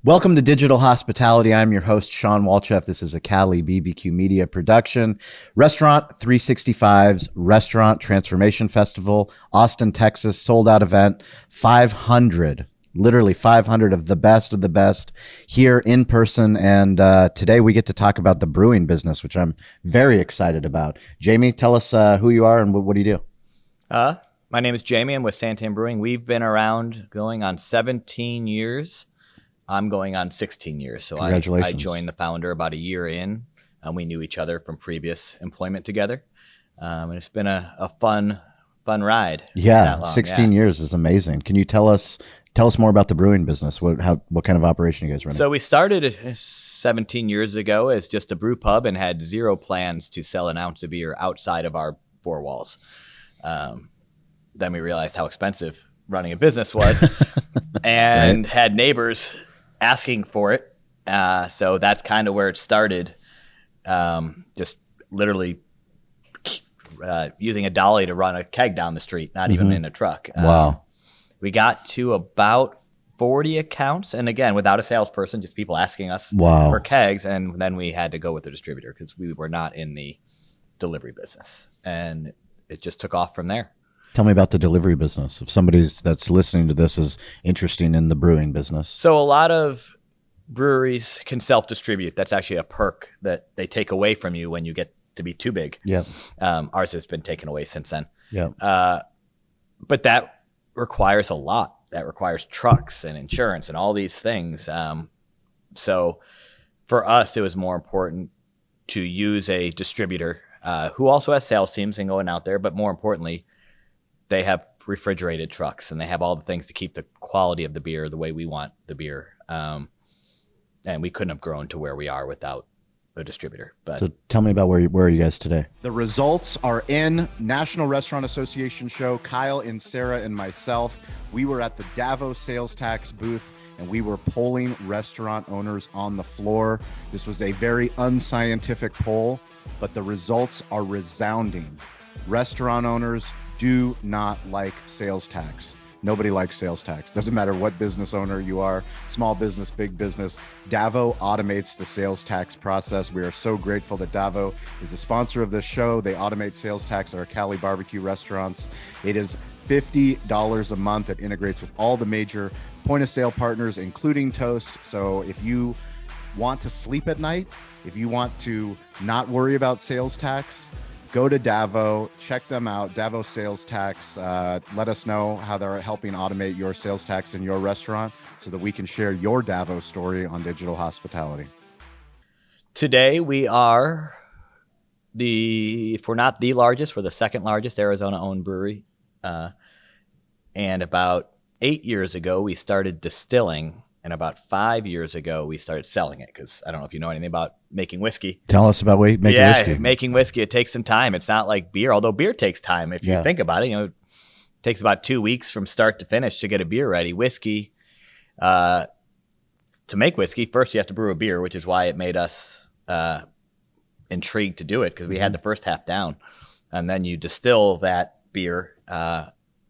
Welcome to Digital Hospitality. I'm your host, Shawn Walchef. This is a Cali BBQ Media production. Restaurant 365's Restaurant Transformation Festival, Austin, Texas, sold out event. 500, literally 500 of the best here in person. And today we get to talk about the brewing business, which I'm very excited about. Jamie, tell us who you are and what do you do? My name is Jamie. I'm with SanTan Brewing. We've been around going on 17 years. I'm going on 16 years. So Congratulations. I joined the founder about a year in. We knew each other from previous employment together. And it's been a fun ride. Yeah, 16 years is amazing. Can you tell us more about the brewing business? What kind of operation you guys running? So we started 17 years ago as just a brew pub and had zero plans to sell an ounce of beer outside of our four walls. Then we realized how expensive running a business was and had neighbors asking for it. So that's kind of where it started. Just literally using a dolly to run a keg down the street, not even in a truck. Wow. We got to about 40 accounts. And again, without a salesperson, just people asking us for kegs. And then we had to go with the distributor because we were not in the delivery business. And it just took off from there. Tell me about the delivery business. If somebody that's listening to this is interested in the brewing business. So a lot of breweries can self-distribute. That's actually a perk that they take away from you when you get to be too big. Yep. Ours has been taken away since then. Yep. But that requires a lot. That requires trucks and insurance and all these things. So for us, it was more important to use a distributor who also has sales teams and going out there. But more importantly, they have refrigerated trucks and they have all the things to keep the quality of the beer the way we want the beer. And we couldn't have grown to where we are without a distributor. But so tell me about where are you guys today? The results are in. National Restaurant Association show. Kyle and Sarah and myself, we were at the Davos sales tax booth and we were polling restaurant owners on the floor. This was a very unscientific poll, but the results are resounding. Restaurant owners do not like sales tax. Nobody likes sales tax. Doesn't matter what business owner you are, small business, big business. Davo automates the sales tax process. We are so grateful that Davo is the sponsor of this show. They automate sales tax at our Cali BBQ restaurants. It is $50 a month. It integrates with all the major point of sale partners, including Toast. So if you want to sleep at night, if you want to not worry about sales tax, go to Davo, check them out, Davo Sales Tax. Let us know how they're helping automate your sales tax in your restaurant so that we can share your Davo story on Digital Hospitality. Today we are if we're not the largest, we're the second largest Arizona-owned brewery. And about 8 years ago, we started distilling. And about 5 years ago, we started selling it because I don't know if you know anything about making whiskey. Tell us about making whiskey. Yeah, making whiskey, it takes some time. It's not like beer, although beer takes time. If you think about it, it takes about 2 weeks from start to finish to get a beer ready. Whiskey, to make whiskey, first you have to brew a beer, which is why it made us intrigued to do it because we had the first half down. And then you distill that beer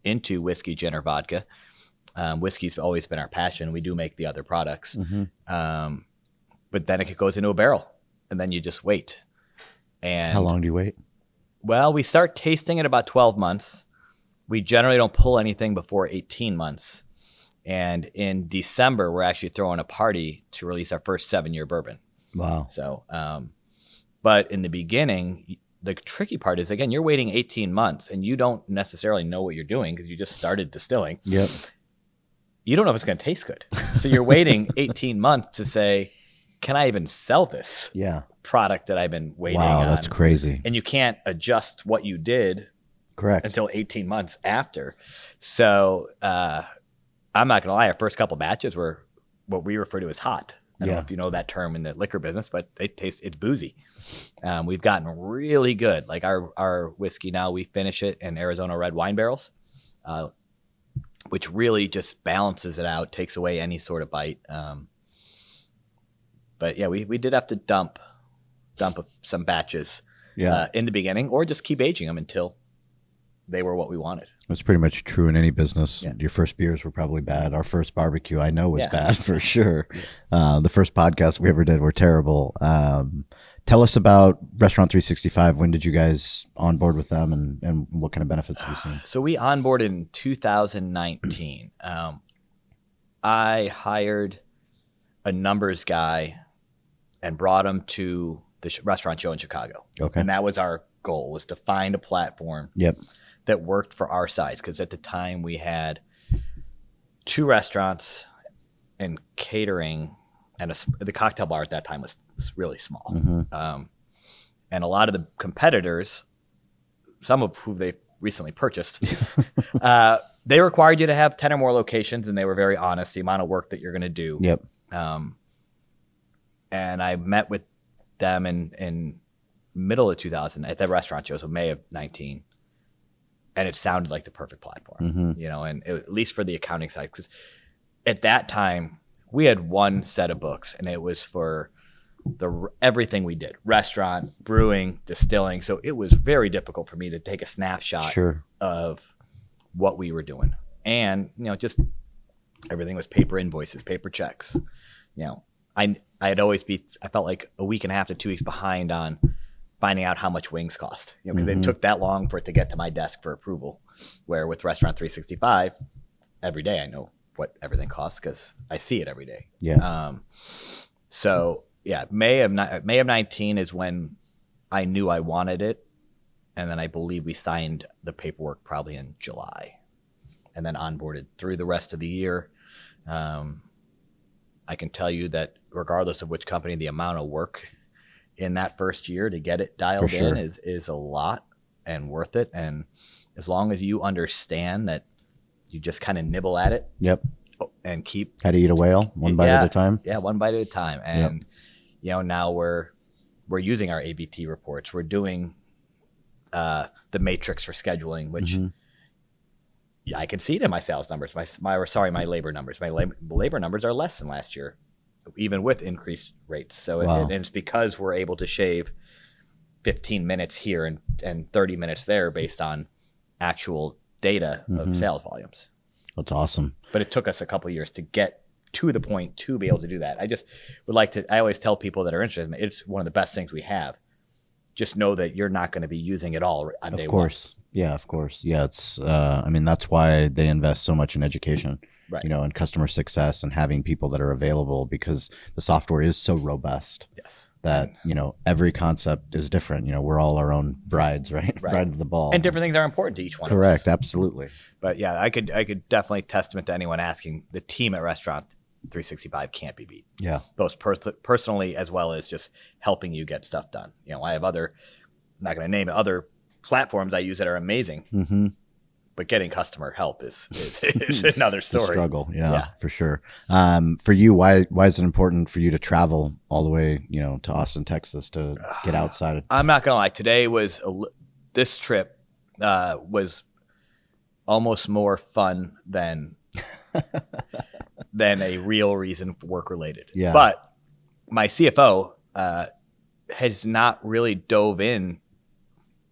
into whiskey, gin, or vodka. Whiskey's always been our passion. We do make the other products. But then it goes into a barrel and then you just wait. And how long do you wait? Well, we start tasting at about 12 months. We generally don't pull anything before 18 months. And in December, we're actually throwing a party to release our first 7-year bourbon. Wow. So, but in the beginning, the tricky part is, again, you're waiting 18 months and you don't necessarily know what you're doing because you just started distilling. Yep. You don't know if it's going to taste good. So you're waiting 18 months to say, can I even sell this product that I've been waiting on? Wow, that's crazy. And you can't adjust what you did until 18 months after. So I'm not going to lie, our first couple batches were what we refer to as hot. I don't know if you know that term in the liquor business, but it's boozy. We've gotten really good. Like our whiskey now, we finish it in Arizona red wine barrels. Which really just balances it out, takes away any sort of bite. But yeah, we did have to dump some batches in the beginning, or just keep aging them until they were what we wanted. It's pretty much true in any business. Your first beers were probably bad. Our first barbecue, I know, was bad for sure. The first podcast we ever did were terrible. Tell us about Restaurant 365. When did you guys onboard with them, and what kind of benefits have you seen? So we onboarded in 2019. I hired a numbers guy and brought him to the restaurant show in Chicago. Okay. And that was our goal, was to find a platform that worked for our size. Because at the time we had 2 restaurants and catering, and the cocktail bar at that time was really small. And a lot of the competitors, some of who they recently purchased, they required you to have 10 or more locations, and they were very honest, the amount of work that you're going to do. And I met with them in middle of 2000 at the restaurant show, so May of 19. And it sounded like the perfect platform, you know, and at least for the accounting side, because at that time we had one set of books, and it was for everything we did: restaurant, brewing, distilling. So it was very difficult for me to take a snapshot of what we were doing, and just everything was paper invoices, paper checks. I felt like a week and a half to 2 weeks behind on finding out how much wings cost, because it took that long for it to get to my desk for approval. Where with Restaurant 365, every day I know what everything costs because I see it every day. May of 19 is when I knew I wanted it, and then I believe we signed the paperwork probably in July, and then onboarded through the rest of the year. I can tell you that regardless of which company, the amount of work in that first year to get it dialed in is a lot and worth it. And as long as you understand that you just kind of nibble at it and keep how to eat a whale one bite at a time. One bite at a time. And now we're using our ABT reports. We're doing the matrix for scheduling, which I can see it in my sales numbers. My labor numbers. My labor numbers are less than last year, even with increased rates. So and it's because we're able to shave 15 minutes here and 30 minutes there based on actual data of sales volumes. That's awesome. But it took us a couple of years to get to the point to be able to do that. I just would like to, I always tell people that are interested, it's one of the best things we have. Just know that you're not going to be using it all on day one. Of course. Yeah, of course. Yeah, it's, that's why they invest so much in education, and customer success and having people that are available, because the software is so robust that, every concept is different. We're all our own brides, right? Bride of the ball. And different things are important to each one. Correct. Absolutely. But yeah, I could definitely testament to anyone asking, the team at Restaurant 365 can't be beat. Yeah. Both personally as well as just helping you get stuff done. I have I'm not going to name it, other platforms I use that are amazing, but getting customer help is another story. It's a struggle. Yeah, for sure. For you, why is it important for you to travel all the way, to Austin, Texas to get outside? I'm not going to lie. Today this trip was almost more fun than a real reason for work related. Yeah. But my CFO has not really dove in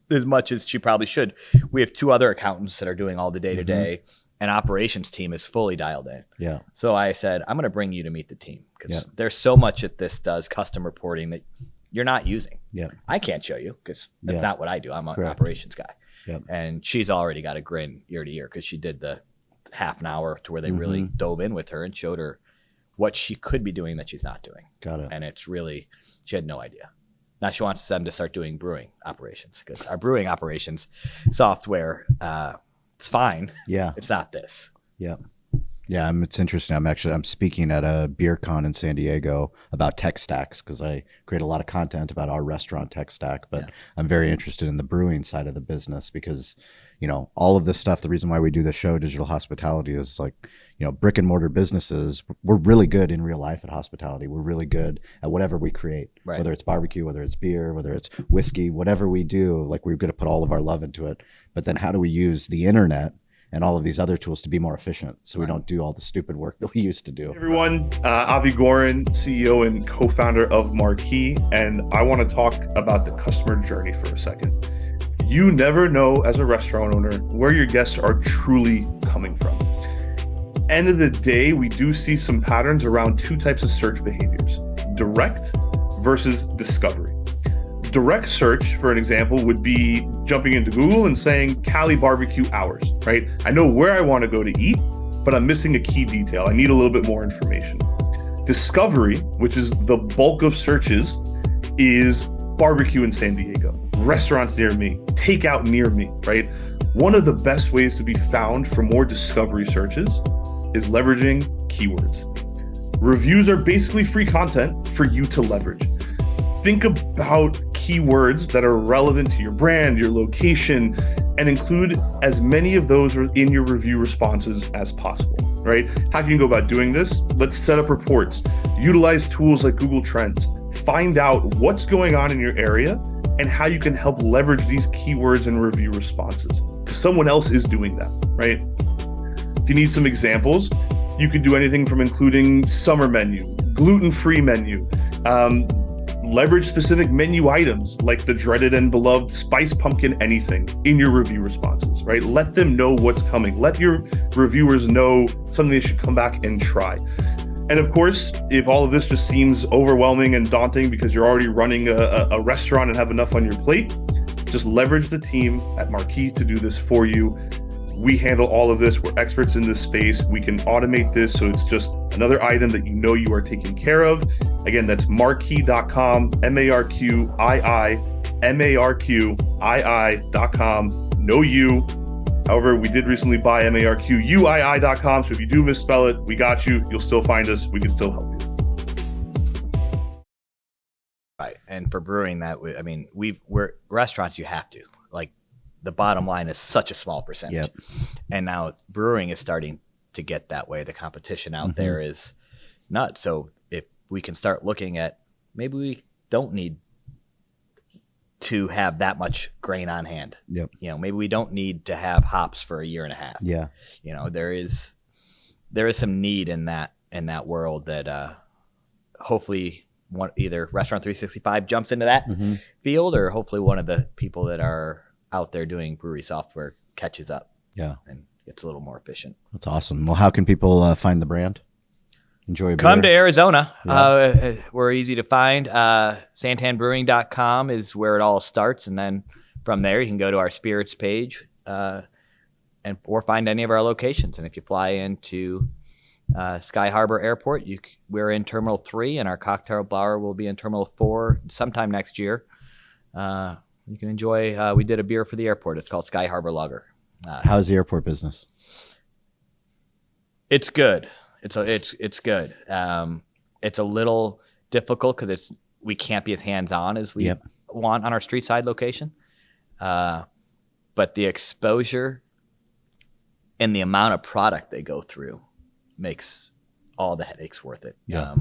as much as she probably should. We have 2 other accountants that are doing all the day-to-day, and operations team is fully dialed in. Yeah. So I said, I'm going to bring you to meet the team, because there's so much that this does, custom reporting, that you're not using. Yeah. I can't show you because that's not what I do. I'm an operations guy. Yep. And she's already got a grin year to year because she did the half an hour to where they really dove in with her and showed her what she could be doing that she's not doing. Got it. And it's really, she had no idea. Now she wants them to start doing brewing operations, because our brewing operations software, it's fine. Yeah. It's not this. Yeah. Yeah. It's interesting. I'm speaking at a beer con in San Diego about tech stacks, because I create a lot of content about our restaurant tech stack, but I'm very interested in the brewing side of the business, because, all of this stuff, the reason why we do the show, Digital Hospitality, is like, brick and mortar businesses, we're really good in real life at hospitality. We're really good at whatever we create, whether it's barbecue, whether it's beer, whether it's whiskey, whatever we do, like we're going to put all of our love into it. But then how do we use the internet and all of these other tools to be more efficient, so we don't do all the stupid work that we used to do? Hey everyone, Avi Gorin, CEO and co-founder of Marquee, and I want to talk about the customer journey for a second. You never know as a restaurant owner where your guests are truly coming from. End of the day, we do see some patterns around two types of search behaviors: direct versus discovery. Direct search, for an example, would be jumping into Google and saying Cali BBQ hours, right? I know where I want to go to eat, but I'm missing a key detail. I need a little bit more information. Discovery, which is the bulk of searches, is barbecue in San Diego, restaurants near me, takeout near me, right? One of the best ways to be found for more discovery searches is leveraging keywords. Reviews are basically free content for you to leverage. Think about keywords that are relevant to your brand, your location, and include as many of those in your review responses as possible, right? How can you go about doing this? Let's set up reports, utilize tools like Google Trends, find out what's going on in your area and how you can help leverage these keywords and review responses, because someone else is doing that, right? If you need some examples, you could do anything from including summer menu, gluten-free menu, leverage specific menu items like the dreaded and beloved spice pumpkin anything in your review responses, right? Let them know what's coming. Let your reviewers know something they should come back and try. And of course, if all of this just seems overwhelming and daunting because you're already running a restaurant and have enough on your plate, just leverage the team at Marquee to do this for you. We handle all of this. We're experts in this space. We can automate this so it's just another item that you know you are taking care of. Again, that's marquee.com, marquii.com. Know you. However, we did recently buy marquii.com, so if you do misspell it, we got you. You'll still find us. We can still help you. Right. And for brewing, we're restaurants, you have to. Like, the bottom line is such a small percentage. Yep. And now brewing is starting to get that way. The competition out there is nuts. So if we can start looking at, maybe we don't need to have that much grain on hand. Yep. Maybe we don't need to have hops for a year and a half. Yeah. There is some need in that world that hopefully either Restaurant 365 jumps into that field, or hopefully one of the people that are out there doing brewery software catches up. Yeah. And gets a little more efficient. That's awesome. Well, how can people find the brand? Enjoy a beer? Come to Arizona. Yeah. We're easy to find. SanTanBrewing.com is where it all starts. And then from there, you can go to our spirits page or find any of our locations. And if you fly into Sky Harbor Airport, we're in Terminal 3, and our cocktail bar will be in Terminal 4 sometime next year. You can enjoy, we did a beer for the airport. It's called Sky Harbor Lager. How's the airport business? It's good. It's good. It's a little difficult because we can't be as hands-on as we want on our street side location. But the exposure and the amount of product they go through makes all the headaches worth it. Yeah.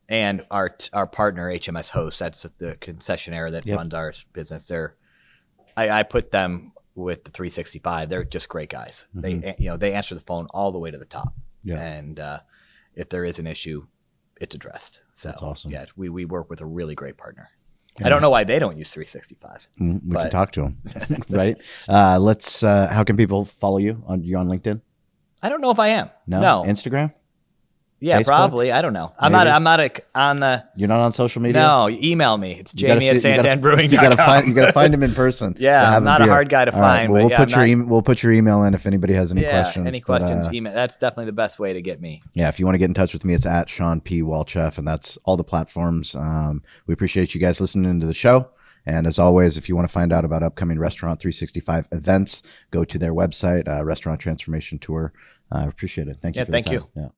And our partner, HMS Host, that's the concessionaire that runs our business there. I put them with the 365. They're just great guys. They answer the phone all the way to the top. Yeah. And if there is an issue, it's addressed. So that's awesome. Yeah, we work with a really great partner. Yeah. I don't know why they don't use 365. We can talk to them, right? How can people follow you? You're on LinkedIn? I don't know if I am. No. Instagram? Yeah, Facebook? Probably. I don't know. I'm not on the. You're not on social media? No, email me. It's jamie@santanbrewing.com. You got to find him in person. Yeah, I'm not a hard guy to find. Well, we'll put your email in if anybody has any questions. Any questions, email. That's definitely the best way to get me. Yeah, if you want to get in touch with me, it's at Shawn P. Walchef, and that's all the platforms. We appreciate you guys listening to the show. And as always, if you want to find out about upcoming Restaurant 365 events, go to their website, Restaurant Transformation Tour. I appreciate it. Thank you. Thank you. Yeah.